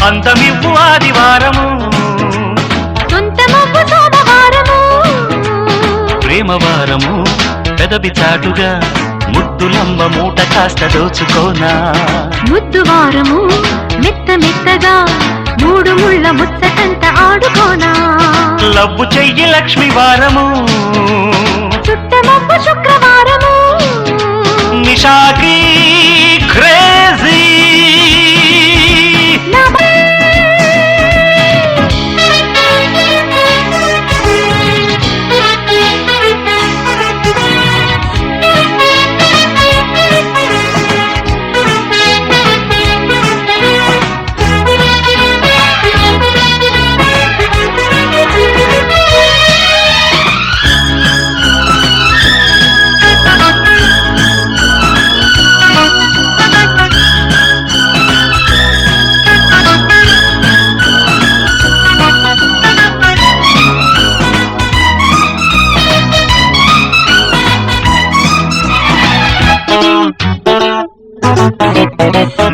అందమివ్వు ఆదివారము సొంతమవ్వు సోమవారము ప్రేమవారము పెదవి చాటుగా ముద్దులంబ మూట కాస్త దోచుకోనా ముద్దువారము మెత్త మెత్తగా మూడు ముళ్ళ ముచ్చటంత ఆడుకోనా లవ్వు చెయ్యి లక్ష్మి వారము చుట్టమవ్వు శుక్రవారము నిషాకి క్రేజీ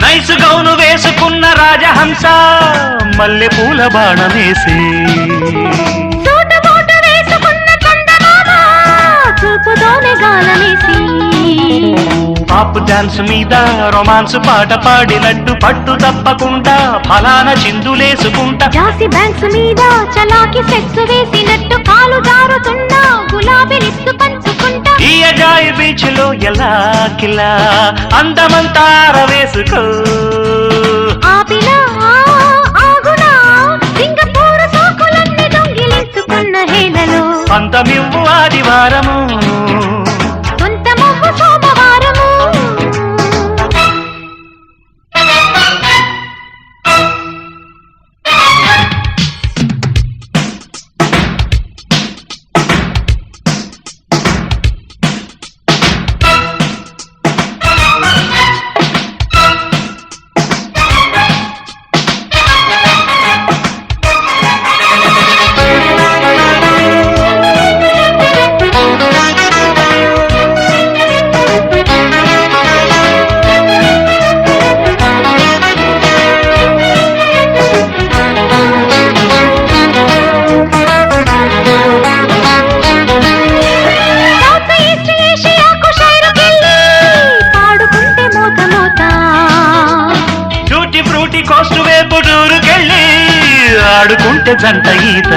నైసు గౌను వేసుకున్న రాజహంస మల్లె పూల బాణమేసి పాప్ డాన్స్ మీద రొమాన్స్ పాట పాడినట్టు పట్టు తప్పకుండా ఫలానా చిందులేసుకుంటా జాసి బ్యాంక్స్ మీద చలాకి సెక్స్ వేసినట్టు కాలు జారుతున్నా గులాబీ లిప్స్ పంచుకుంటా ఈ అజాయి బీచ్ లో ఎలా కిలా అందమంతా వేసుకో ఆపినా ఆగునా సింగపూర్ సోకులన్నీ దొంగిలించుకున్న హేళలో అందమివ్వు ఆదివారము సొంతమవ్వు సోమవారము కోస్టు వైపు టూరుకెళ్ళి ఆడుకుంటే జంట ఈత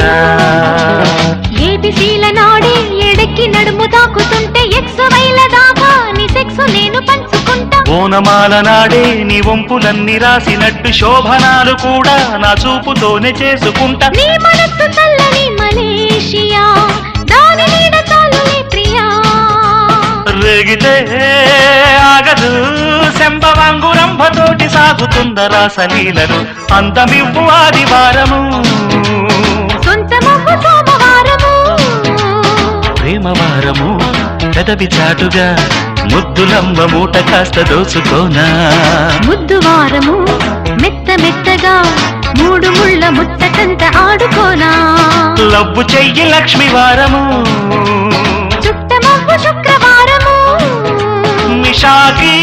ఏబిసీల నాడే ఎడక్కి నడుము తాకుతుంటే ఎక్స్ వైల దాకా నీ సెక్స్ నేను పంచుకుంటా ఓనమాల నాడే నీ వంపులన్నీ రాసినట్టు శోభనాలు కూడా నా చూపుతోనే చేసుకుంటా నీ మనస్సు చల్లని మలేషియా దాని నీడ చాలులే ప్రియా రేగితే ఆగదు శంభవాంగురంభతోటి సాగుతుంద రాసలీలను అందమివ్వు ఆదివారము సొంతమవ్వు సోమవారము ప్రేమవారము పెదవి చాటుగా ముద్దులంబ మూట కాస్త దోచుకోనా ముద్దువారము మెత్త మెత్తగా మూడు ముళ్ళ ముచ్చటంత ఆడుకోనా లవ్వు చెయ్యి లక్ష్మి వారము చుట్టమవ్వు శుక్రవారము నిషాకి